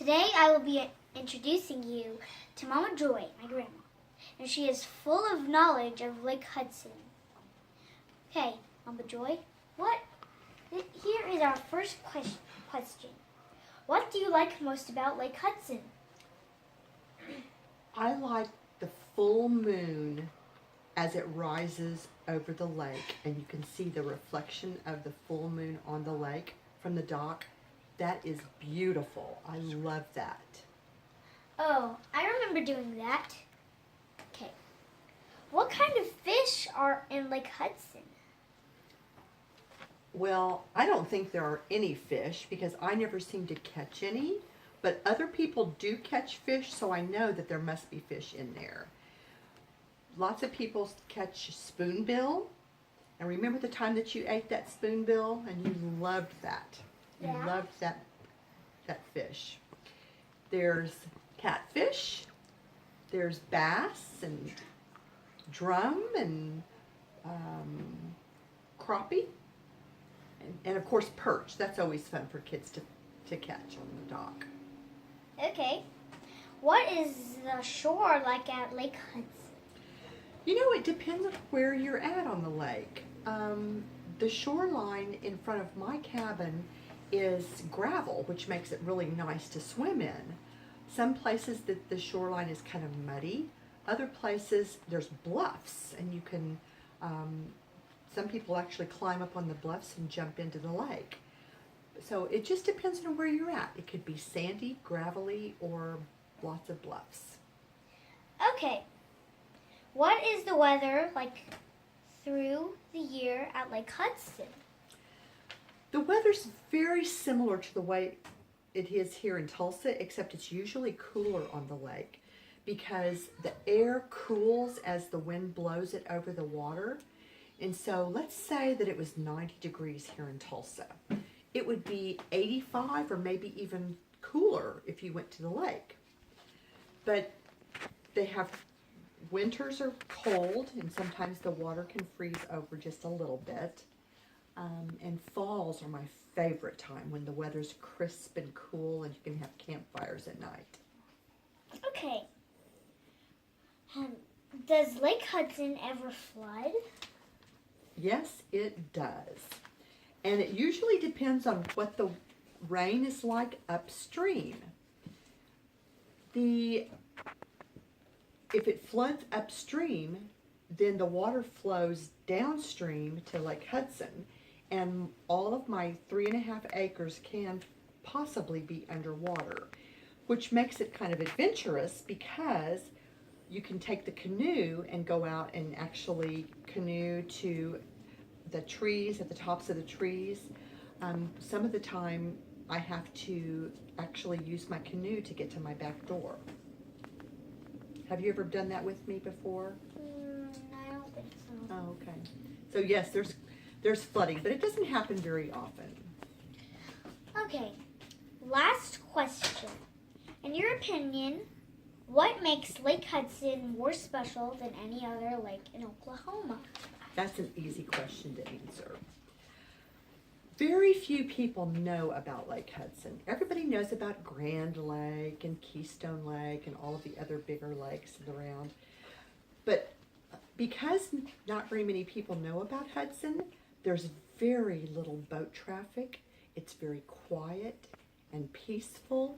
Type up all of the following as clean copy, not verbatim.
Today I will be introducing you to Mama Joy, my grandma, and she is full of knowledge of Lake Hudson. Okay, Mama Joy, here is our first question. What do you like most about Lake Hudson? I like the full moon as it rises over the lake, and you can see the reflection of the full moon on the lake from the dock. That is beautiful. I love that. Oh, I remember doing that. Okay. What kind of fish are in Lake Hudson? Well, I don't think there are any fish because I never seem to catch any, but other people do catch fish, so I know that there must be fish in there. Lots of people catch spoonbill, and remember the time that you ate that spoonbill and you loved that. You loved that fish. There's catfish, there's bass and drum and crappie, and of course perch. That's always fun for kids to catch on the dock. Okay. What is the shore like at Lake Hudson? You know, it depends on where you're at on the lake. The shoreline in front of my cabin is gravel, which makes it really nice to swim in. Some places that the shoreline is kind of muddy. Other places there's bluffs, and you can, some people actually climb up on the bluffs and jump into the lake. So it just depends on where you're at. It could be sandy, gravelly, or lots of bluffs. Okay. What is the weather like through the year at Lake Hudson? The weather's very similar to the way it is here in Tulsa, except it's usually cooler on the lake because the air cools as the wind blows it over the water. And so let's say that it was 90 degrees here in Tulsa. It would be 85 or maybe even cooler if you went to the lake. But they have winters are cold, and sometimes the water can freeze over just a little bit. And falls are my favorite time when the weather's crisp and cool and you can have campfires at night. Okay. Does Lake Hudson ever flood? Yes, it does. And it usually depends on what the rain is like upstream. If it floods upstream, then the water flows downstream to Lake Hudson, and all of my 3.5 acres can possibly be underwater, which makes it kind of adventurous because you can take the canoe and go out and actually canoe to the trees, at the tops of the trees. Some of the time I have to actually use my canoe to get to my back door. Have you ever done that with me before? I don't think so. Oh, okay. So yes, there's flooding, but it doesn't happen very often. Okay, last question. In your opinion, what makes Lake Hudson more special than any other lake in Oklahoma? That's an easy question to answer. Very few people know about Lake Hudson. Everybody knows about Grand Lake and Keystone Lake and all of the other bigger lakes around. But because not very many people know about Hudson, there's very little boat traffic. It's very quiet and peaceful.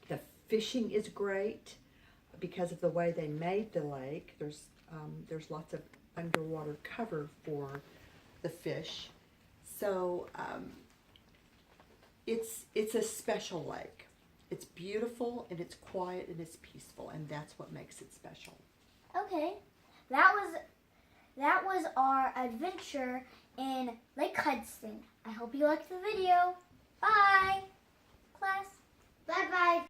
The fishing is great because of the way they made the lake. There's lots of underwater cover for the fish. So it's a special lake. It's beautiful and it's quiet and it's peaceful, and that's what makes it special. Okay, that was our adventure in Lake Hudson. I hope you liked the video. Bye, class. Bye-bye.